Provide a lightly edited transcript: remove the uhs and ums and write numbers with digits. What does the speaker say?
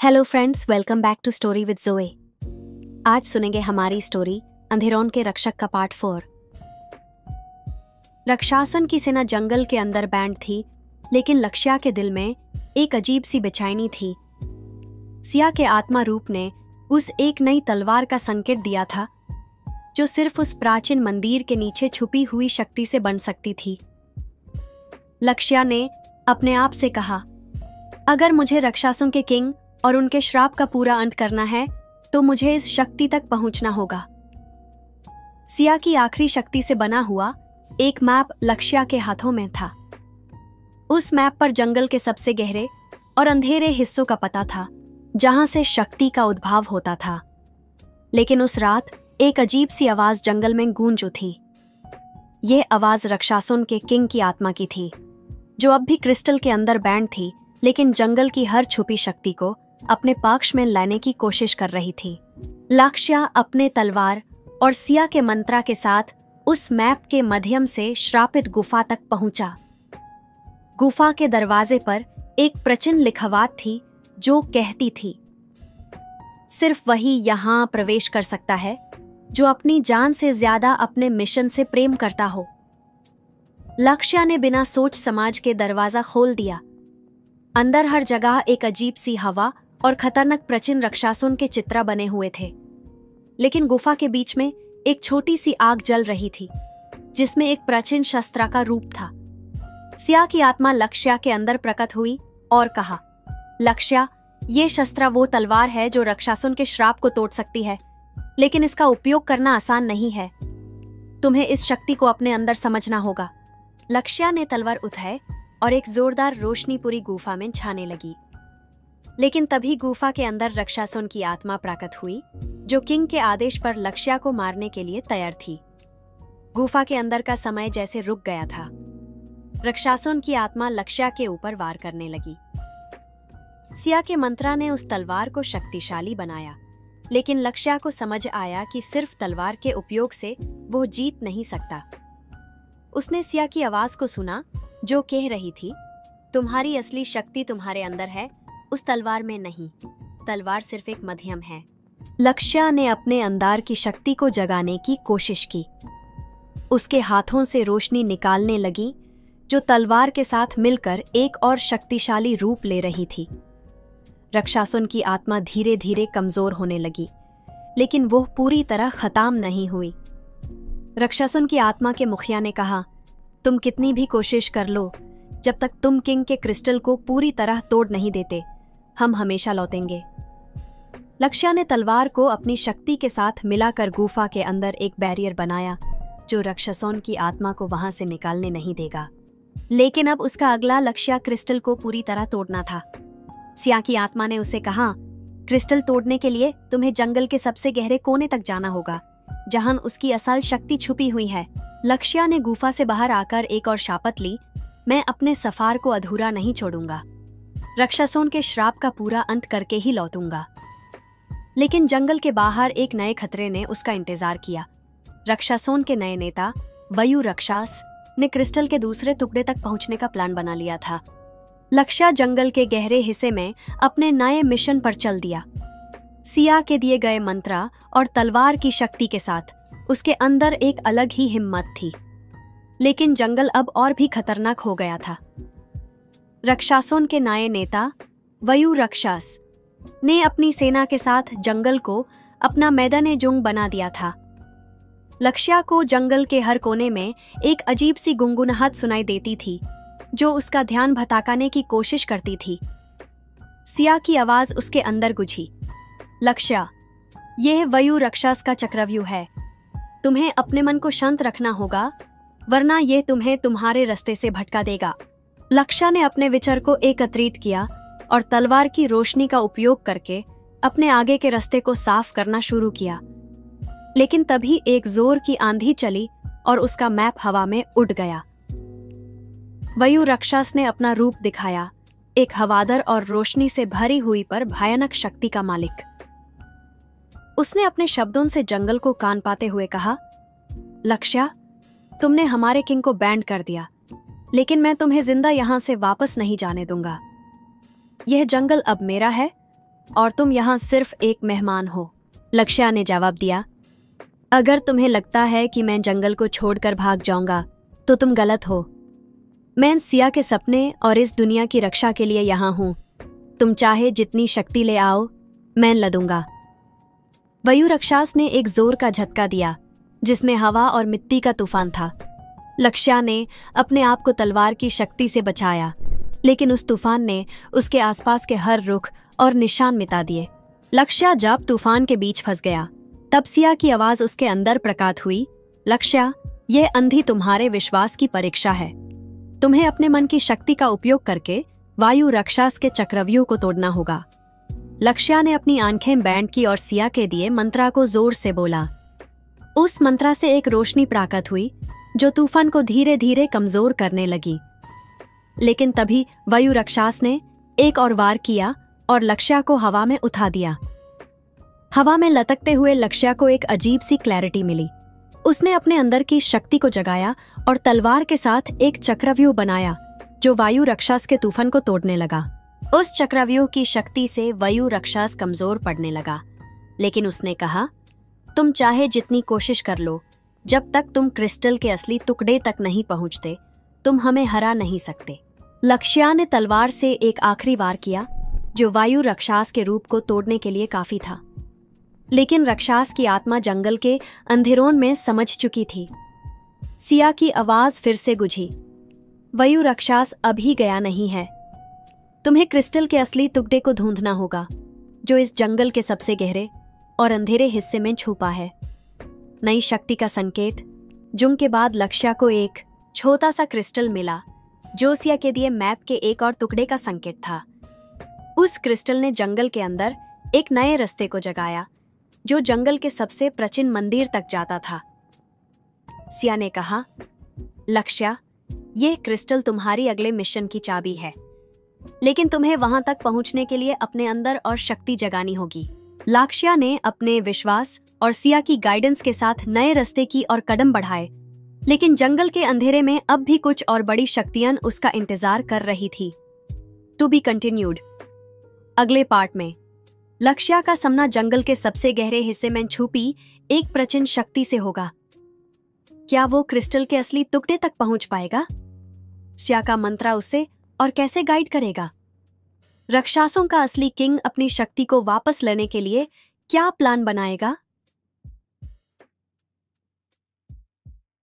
Hello friends, welcome back to story with Joe. आज सुनेंगे हमारी स्टोरी अंधेरों के रक्षक का पार्ट 4। रक्षासन की सेना जंगल के अंदर बैंड थी, लेकिन लक्ष्या के दिल में एक अजीब सी बेचैनी थी। सिया के आत्मा रूप ने उस एक नई तलवार का संकेत दिया था, जो सिर्फ उस प्राचीन मंदिर के नीचे छुपी हुई शक्ति से बन सकती थी। लक्ष्या ने अपने आप से कहा, अगर मुझे रक्षासों के किंग और उनके श्राप का पूरा अंत करना है तो मुझे इस शक्ति तक पहुंचना होगा। सिया की आखिरी शक्ति से बना हुआ एक मैप लक्ष्या के हाथों में था। उस मैप पर जंगल के सबसे गहरे और अंधेरे हिस्सों का पता था, जहां से शक्ति का उद्भव होता था। लेकिन उस रात एक अजीब सी आवाज जंगल में गूंज उठी। यह आवाज रक्षासुन के किंग की आत्मा की थी, जो अब भी क्रिस्टल के अंदर बैंड थी, लेकिन जंगल की हर छुपी शक्ति को अपने पक्ष में लाने की कोशिश कर रही थी। लक्ष्या अपने तलवार और सिया के मंत्रा के साथ उस मैप के माध्यम से श्रापित गुफा तक पहुंचा। गुफा के दरवाजे पर एक प्राचीन लिखावट थी, जो कहती थी, सिर्फ वही यहां प्रवेश कर सकता है जो अपनी जान से ज्यादा अपने मिशन से प्रेम करता हो। लक्ष्या ने बिना सोच समझ के दरवाजा खोल दिया। अंदर हर जगह एक अजीब सी हवा और खतरनाक प्राचीन रक्षासुन के चित्र बने हुए थे। लेकिन गुफा के बीच में एक छोटी सी आग जल रही थी, जिसमें एक प्राचीन शस्त्र का रूप था। सिया की आत्मा लक्ष्या के अंदर प्रकट हुई और कहा, लक्ष्या, ये शस्त्र वो तलवार है जो रक्षासुन के श्राप को तोड़ सकती है, लेकिन इसका उपयोग करना आसान नहीं है। तुम्हें इस शक्ति को अपने अंदर समझना होगा। लक्ष्या ने तलवार उठाई और एक जोरदार रोशनी पूरी गुफा में छाने लगी। लेकिन तभी गुफा के अंदर रक्षासुन की आत्मा प्रकट हुई, जो किंग के आदेश पर लक्ष्या को मारने के लिए तैयार थी। गुफा के अंदर का समय जैसे रुक गया था। रक्षासुन की आत्मा लक्ष्या के ऊपर वार करने लगी। सिया के मंत्रा ने उस तलवार को शक्तिशाली बनाया, लेकिन लक्ष्या को समझ आया कि सिर्फ तलवार के उपयोग से वो जीत नहीं सकता। उसने सिया की आवाज को सुना, जो कह रही थी, तुम्हारी असली शक्ति तुम्हारे अंदर है, उस तलवार में नहीं। तलवार सिर्फ एक माध्यम है। लक्ष्या ने अपने अंदर की शक्ति को जगाने की कोशिश की। उसके हाथों से रोशनी निकालने लगी, जो तलवार के साथ मिलकर एक और शक्तिशाली रूप ले रही थी। रक्षासुन की आत्मा धीरे धीरे कमजोर होने लगी, लेकिन वो पूरी तरह खत्म नहीं हुई। रक्षासुन की आत्मा के मुखिया ने कहा, तुम कितनी भी कोशिश कर लो, जब तक तुम किंग के क्रिस्टल को पूरी तरह तोड़ नहीं देते, हम हमेशा लौटेंगे। लक्ष्या ने तलवार को अपनी शक्ति के साथ मिलाकर गुफा के अंदर एक बैरियर बनाया, जो रक्षासुन की आत्मा को वहां से निकालने नहीं देगा। लेकिन अब उसका अगला लक्ष्य क्रिस्टल को पूरी तरह तोड़ना था। सिया की आत्मा ने उसे कहा, क्रिस्टल तोड़ने के लिए तुम्हें जंगल के सबसे गहरे कोने तक जाना होगा, जहां उसकी असल शक्ति छुपी हुई है। लक्ष्या ने गुफा से बाहर आकर एक और शपथ ली, मैं अपने सफर को अधूरा नहीं छोड़ूंगा। रक्षासुन के श्राप का पूरा अंत करके ही लौटूंगा। लेकिन जंगल के बाहर एक नए खतरे ने उसका इंतजार किया। रक्षासुन के नए नेता वयु राक्षस ने क्रिस्टल के दूसरे टुकड़े तक पहुंचने का प्लान बना लिया था। लक्ष्या जंगल के गहरे हिस्से में अपने नए मिशन पर चल दिया। सिया के दिए गए मंत्र और तलवार की शक्ति के साथ उसके अंदर एक अलग ही हिम्मत थी। लेकिन जंगल अब और भी खतरनाक हो गया था। रक्षासुन के नए नेता वयु राक्षस ने अपनी सेना के साथ जंगल को अपना मैदान जंग बना दिया था। लक्ष्या को जंगल के हर कोने में एक अजीब सी गुनगुनाहट सुनाई देती थी, जो उसका ध्यान भटकाने की कोशिश करती थी। सिया की आवाज उसके अंदर गुंजी, लक्ष्या, यह वयु राक्षस का चक्रव्यूह है। तुम्हें अपने मन को शांत रखना होगा, वरना यह तुम्हें तुम्हारे रास्ते से भटका देगा। लक्ष्या ने अपने विचार को एकत्रित किया और तलवार की रोशनी का उपयोग करके अपने आगे के रास्ते को साफ करना शुरू किया। लेकिन तभी एक जोर की आंधी चली और उसका मैप हवा में उड़ गया। वयु राक्षस ने अपना रूप दिखाया, एक हवादार और रोशनी से भरी हुई पर भयानक शक्ति का मालिक। उसने अपने शब्दों से जंगल को कान पाते हुए कहा, लक्ष्या, तुमने हमारे किंग को बैंड कर दिया, लेकिन मैं तुम्हें जिंदा यहां से वापस नहीं जाने दूंगा। यह जंगल अब मेरा है और तुम यहाँ सिर्फ एक मेहमान हो। लक्ष्या ने जवाब दिया, अगर तुम्हें लगता है कि मैं जंगल को छोड़कर भाग जाऊंगा तो तुम गलत हो। मैं सिया के सपने और इस दुनिया की रक्षा के लिए यहाँ हूँ। तुम चाहे जितनी शक्ति ले आओ, मैं लड़ूंगा। वयु राक्षस ने एक जोर का झटका दिया जिसमें हवा और मिट्टी का तूफान था। लक्ष्या ने अपने आप को तलवार की शक्ति से बचाया, लेकिन उस तूफान ने उसके आसपास के हर रुख और निशान मिटा दिए। लक्ष्या जब तूफान के बीच फंस गया तब सिया की आवाज उसके अंदर प्रकट हुई, लक्ष्या, यह अंधी तुम्हारे विश्वास की परीक्षा है। तुम्हें अपने मन की शक्ति का उपयोग करके वायु राक्षस के चक्रव्यूह को तोड़ना होगा। लक्ष्या ने अपनी आंखें बैंड की और सिया के दिए मंत्रा को जोर से बोला। उस मंत्रा से एक रोशनी प्रकट हुई जो तूफान को धीरे धीरे कमजोर करने लगी। लेकिन तभी वायु राक्षस ने एक और वार किया और लक्ष्या को हवा में उठा दिया। हवा में लटकते हुए लक्ष्या को एक अजीब सी क्लैरिटी मिली। उसने अपने अंदर की शक्ति को जगाया और तलवार के साथ एक चक्रव्यूह बनाया जो वायु राक्षस के तूफान को तोड़ने लगा। उस चक्रव्यूह की शक्ति से वायु राक्षस कमजोर पड़ने लगा, लेकिन उसने कहा, तुम चाहे जितनी कोशिश कर लो, जब तक तुम क्रिस्टल के असली टुकड़े तक नहीं पहुंचते तुम हमें हरा नहीं सकते। लक्ष्या ने तलवार से एक आखिरी वार किया जो वायु राक्षस के रूप को तोड़ने के लिए काफी था, लेकिन राक्षस की आत्मा जंगल के अंधेरों में समझ चुकी थी। सिया की आवाज फिर से गुंजी, वायु राक्षस अभी गया नहीं है। तुम्हें क्रिस्टल के असली टुकड़े को ढूंढना होगा जो इस जंगल के सबसे गहरे और अंधेरे हिस्से में छुपा है। नई शक्ति का संकेत। जुंग के बाद लक्ष्या को एक छोटा सा क्रिस्टल मिला जो सिया के दिए मैप के एक और टुकड़े का संकेत था। उस क्रिस्टल ने जंगल के अंदर एक नए रास्ते को जगाया जो जंगल के सबसे प्राचीन मंदिर तक जाता था। सिया ने कहा, लक्ष्या, यह क्रिस्टल तुम्हारी अगले मिशन की चाबी है, लेकिन तुम्हें वहां तक पहुंचने के लिए अपने अंदर और शक्ति जगानी होगी। लक्ष्या ने अपने विश्वास और सिया की गाइडेंस के साथ नए रास्ते की और कदम बढ़ाए, लेकिन जंगल के अंधेरे में अब भी कुछ और बड़ी शक्तियां उसका इंतजार कर रही थी। To be continued. अगले पार्ट में लक्ष्या का सामना जंगल के सबसे गहरे हिस्से में छुपी एक प्राचीन शक्ति से होगा। क्या वो क्रिस्टल के असली टुकड़े तक पहुंच पाएगा? सिया का मंत्रा उसे और कैसे गाइड करेगा? राक्षसों का असली किंग अपनी शक्ति को वापस लेने के लिए क्या प्लान बनाएगा?